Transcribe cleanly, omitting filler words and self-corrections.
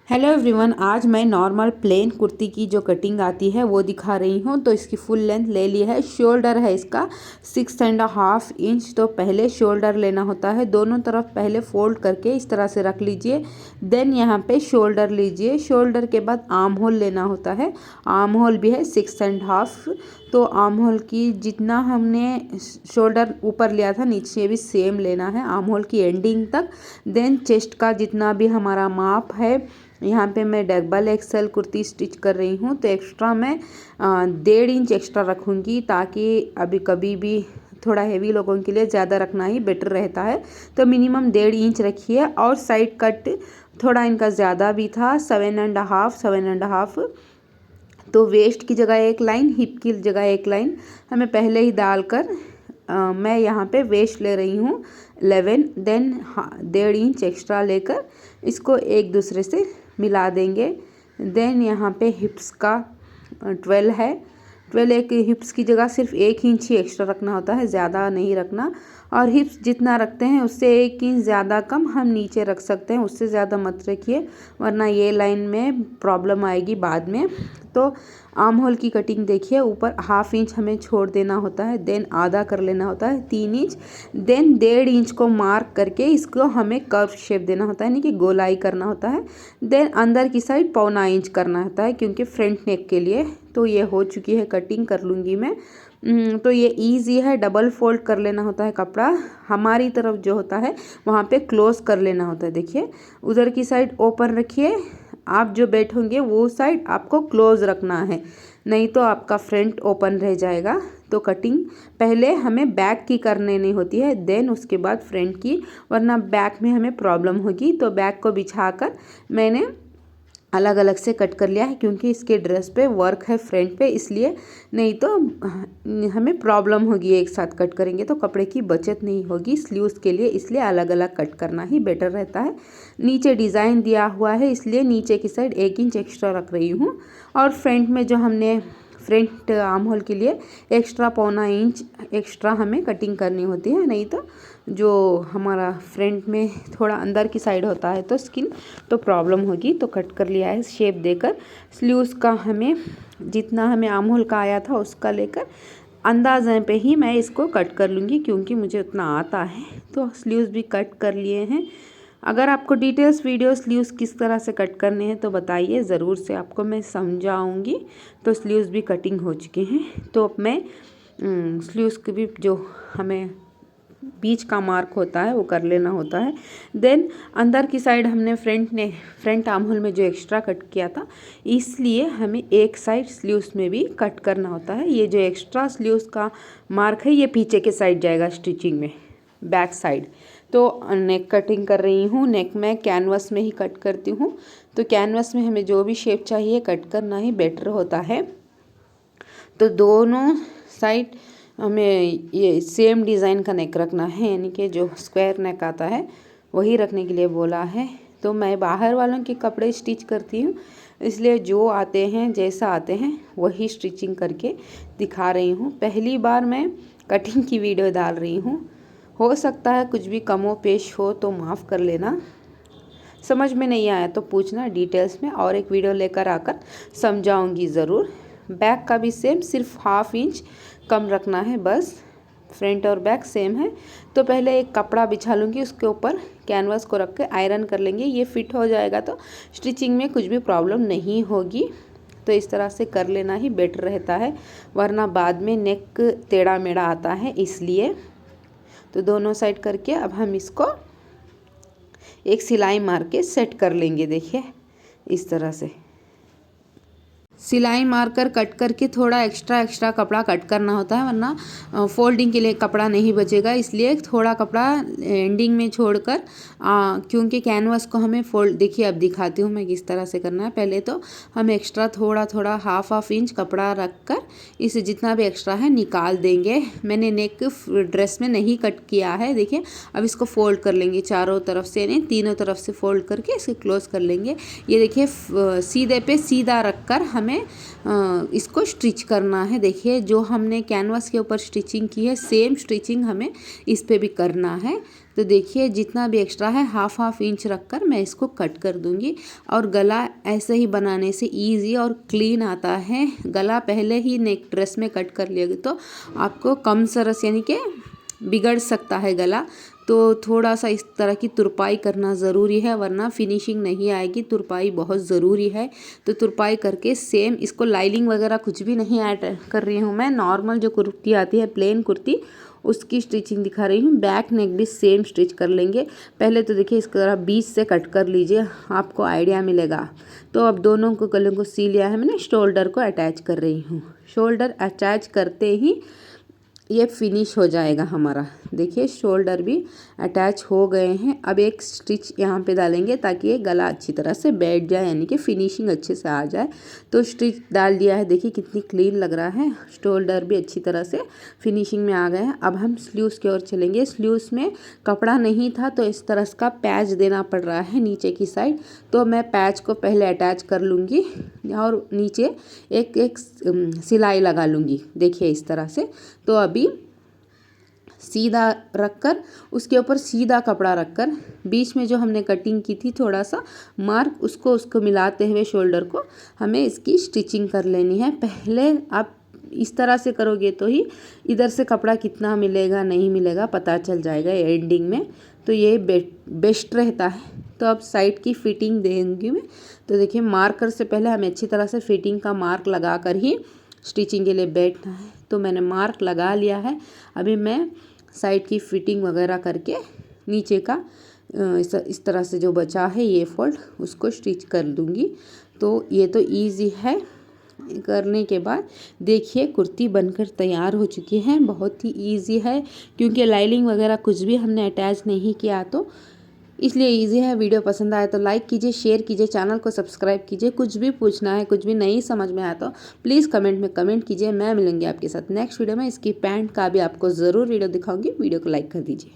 Hello everyone, आज मैं normal plane kurti की जो कटिंग आती है वो दिखा रही हूँ। तो इसकी फुल लेंथ ले ली है। शोल्डर है इसका 6.5 इंच। तो पहले शोल्डर लेना होता है, दोनों तरफ पहले फोल्ड करके इस तरह से रख लीजिए। देन यहाँ पे शोल्डर लीजिए। शोल्डर के बाद आर्म होल लेना होता है। आर्म होल भी है 6.5। तो आर्म होल की जितना हमने शोल्डर ऊपर लिया था नीचे भी सेम लेना है आर्म होल की एंडिंग तक। देन चेस्ट का जितना भी हमारा माप है, यहाँ पे मैं डबल एक्सेल कुर्ती स्टिच कर रही हूँ तो एक्स्ट्रा मैं 1.5 इंच एक्स्ट्रा रखूँगी, ताकि अभी कभी भी थोड़ा हेवी लोगों के लिए ज़्यादा रखना ही बेटर रहता है। तो मिनिमम 1.5 इंच रखिए। और साइड कट थोड़ा इनका ज़्यादा भी था, 7.5। तो वेस्ट की जगह एक लाइन, हिप की जगह एक लाइन हमें पहले ही डालकर मैं यहाँ पे वेस्ट ले रही हूँ 11। देन 1.5 इंच एक्स्ट्रा लेकर इसको एक दूसरे से मिला देंगे। देन यहाँ पे हिप्स का 12 है। 12 एक हिप्स की जगह सिर्फ 1 इंच ही एक्स्ट्रा रखना होता है, ज़्यादा नहीं रखना। और हिप्स जितना रखते हैं उससे 1 इंच ज़्यादा कम हम नीचे रख सकते हैं, उससे ज़्यादा मत रखिए वरना ये लाइन में प्रॉब्लम आएगी बाद में। तो आर्म होल की कटिंग देखिए, ऊपर 1/2 इंच हमें छोड़ देना होता है। देन आधा कर लेना होता है 3 इंच। देन 1.5 इंच को मार्क करके इसको हमें कर्व शेप देना होता है, यानी कि गोलाई करना होता है। देन अंदर की साइड 1.25 इंच करना होता है, क्योंकि फ्रंट नेक के लिए। तो ये हो चुकी है कटिंग, कर लूँगी मैं। तो ये इजी है। डबल फोल्ड कर लेना होता है कपड़ा, हमारी तरफ जो होता है वहाँ पे क्लोज कर लेना होता है। देखिए उधर की साइड ओपन रखिए, आप जो बैठोगे वो साइड आपको क्लोज रखना है, नहीं तो आपका फ्रंट ओपन रह जाएगा। तो कटिंग पहले हमें बैक की करने नहीं होती है, देन उसके बाद फ्रंट की, वरना बैक में हमें प्रॉब्लम होगी। तो बैक को बिछाकर मैंने अलग अलग से कट कर लिया है, क्योंकि इसके ड्रेस पे वर्क है फ्रंट पे, इसलिए। नहीं तो हमें प्रॉब्लम होगी, एक साथ कट करेंगे तो कपड़े की बचत नहीं होगी स्लीव्स के लिए, इसलिए अलग अलग कट करना ही बेटर रहता है। नीचे डिज़ाइन दिया हुआ है, इसलिए नीचे की साइड 1 इंच एक्स्ट्रा रख रही हूँ। और फ्रंट में जो हमने फ्रंट आर्म होल के लिए एक्स्ट्रा 1.25 इंच एक्स्ट्रा हमें कटिंग करनी होती है, नहीं तो जो हमारा फ्रंट में थोड़ा अंदर की साइड होता है तो स्किन तो प्रॉब्लम होगी। तो कट कर लिया है शेप देकर। स्लीव्स का हमें जितना हमें आर्म होल का आया था उसका लेकर अंदाज़े पे ही मैं इसको कट कर लूँगी, क्योंकि मुझे उतना आता है। तो स्लीव्स भी कट कर लिए हैं। अगर आपको डिटेल्स वीडियो स्लीव्स किस तरह से कट करने हैं तो बताइए, ज़रूर से आपको मैं समझाऊंगी। तो स्लीव्स भी कटिंग हो चुके हैं। तो अब मैं स्लीव्स की भी जो हमें बीच का मार्क होता है वो कर लेना होता है। देन अंदर की साइड हमने फ्रंट आर्म होल में जो एक्स्ट्रा कट किया था, इसलिए हमें एक साइड स्लीव्स में भी कट करना होता है। ये जो एक्स्ट्रा स्लीव्स का मार्क है ये पीछे के साइड जाएगा स्टिचिंग में, बैक साइड। तो नेक कटिंग कर रही हूँ। नेक मैं कैनवस में ही कट करती हूँ। तो कैनवस में हमें जो भी शेप चाहिए कट करना ही बेटर होता है। तो दोनों साइड हमें ये सेम डिज़ाइन का नेक रखना है, यानी कि जो स्क्वायर नेक आता है वही रखने के लिए बोला है। तो मैं बाहर वालों के कपड़े स्टिच करती हूँ, इसलिए जो आते हैं जैसा आते हैं वही स्टिचिंग करके दिखा रही हूँ। पहली बार मैं कटिंग की वीडियो डाल रही हूँ, हो सकता है कुछ भी कमो पेश हो तो माफ़ कर लेना। समझ में नहीं आया तो पूछना डिटेल्स में, और एक वीडियो लेकर आकर समझाऊंगी ज़रूर। बैक का भी सेम, सिर्फ 1/2 इंच कम रखना है बस। फ्रंट और बैक सेम है। तो पहले एक कपड़ा बिछा लूँगी, उसके ऊपर कैनवास को रख के आयरन कर लेंगे। ये फिट हो जाएगा तो स्टिचिंग में कुछ भी प्रॉब्लम नहीं होगी। तो इस तरह से कर लेना ही बेटर रहता है, वरना बाद में नेक टेढ़ा मेढ़ा आता है, इसलिए। तो दोनों साइड करके अब हम इसको एक सिलाई मार के सेट कर लेंगे। देखिए इस तरह से सिलाई मारकर कट करके थोड़ा एक्स्ट्रा कपड़ा कट करना होता है, वरना फोल्डिंग के लिए कपड़ा नहीं बचेगा, इसलिए थोड़ा कपड़ा एंडिंग में छोड़कर क्योंकि कैनवास को हमें फोल्ड, देखिए अब दिखाती हूँ मैं किस तरह से करना है। पहले तो हम एक्स्ट्रा थोड़ा 1/2 इंच कपड़ा रखकर इसे जितना भी एक्स्ट्रा है निकाल देंगे। मैंने नेक ड्रेस में नहीं कट किया है। देखिए अब इसको फोल्ड कर लेंगे चारों तरफ से, यानी तीनों तरफ से फोल्ड करके इसे क्लोज कर लेंगे। ये देखिए सीधे पे सीधा रखकर हमें हमें इसको स्टिच करना है। देखिए जो हमने कैनवास के ऊपर स्टिचिंग की है सेम स्टिचिंग हमें इस पे भी करना है। तो देखिए जितना भी एक्स्ट्रा है हाफ इंच रखकर मैं इसको कट कर दूंगी। और गला ऐसे ही बनाने से इजी और क्लीन आता है। गला पहले ही नेक ड्रेस में कट कर लिया तो आपको कम सरस यानी कि बिगड़ सकता है गला। तो थोड़ा सा इस तरह की तुरपाई करना ज़रूरी है वरना फिनिशिंग नहीं आएगी। तुरपाई बहुत ज़रूरी है। तो तुरपाई करके सेम इसको लाइनिंग वगैरह कुछ भी नहीं ऐड कर रही हूँ मैं। नॉर्मल जो कुर्ती आती है प्लेन कुर्ती उसकी स्टिचिंग दिखा रही हूँ। बैक नेक भी सेम स्टिच कर लेंगे। पहले तो देखिए इस तरह बीच से कट कर लीजिए, आपको आइडिया मिलेगा। तो अब दोनों को गले को सी लिया है मैंने, शोल्डर को अटैच कर रही हूँ। शोल्डर अटैच करते ही ये फिनिश हो जाएगा हमारा। देखिए शोल्डर भी अटैच हो गए हैं। अब एक स्टिच यहाँ पे डालेंगे ताकि ये गला अच्छी तरह से बैठ जाए यानी कि फिनिशिंग अच्छे से आ जाए। तो स्टिच डाल दिया है, देखिए कितनी क्लीन लग रहा है। शोल्डर भी अच्छी तरह से फिनिशिंग में आ गए हैं। अब हम स्लीव्स की ओर चलेंगे। स्लीव्स में कपड़ा नहीं था तो इस तरह का पैच देना पड़ रहा है नीचे की साइड। तो मैं पैच को पहले अटैच कर लूँगी और नीचे एक सिलाई लगा लूँगी। देखिए इस तरह से। तो अभी सीधा रखकर उसके ऊपर सीधा कपड़ा रखकर बीच में जो हमने कटिंग की थी थोड़ा सा मार्क उसको मिलाते हुए शोल्डर को हमें इसकी स्टिचिंग कर लेनी है। पहले आप इस तरह से करोगे तो ही इधर से कपड़ा कितना मिलेगा नहीं मिलेगा पता चल जाएगा एंडिंग में। तो ये बेस्ट रहता है। तो अब साइड की फिटिंग देंगी मैं। तो देखिए मार्कर से पहले हमें अच्छी तरह से फिटिंग का मार्क लगा कर ही स्टिचिंग के लिए बैठना है। तो मैंने मार्क लगा लिया है। अभी मैं साइड की फिटिंग वगैरह करके नीचे का इस तरह से जो बचा है ये फोल्ड उसको स्टिच कर दूंगी। तो ये तो इजी है। करने के बाद देखिए कुर्ती बनकर तैयार हो चुकी है। बहुत ही इजी है क्योंकि लाइनिंग वगैरह कुछ भी हमने अटैच नहीं किया तो इसलिए इजी है। वीडियो पसंद आए तो लाइक कीजिए, शेयर कीजिए, चैनल को सब्सक्राइब कीजिए। कुछ भी पूछना है, कुछ भी नहीं समझ में आया तो प्लीज़ कमेंट में कमेंट कीजिए। मैं मिलूंगी आपके साथ नेक्स्ट वीडियो में। इसकी पैंट का भी आपको ज़रूर वीडियो दिखाऊंगी। वीडियो को लाइक कर दीजिए।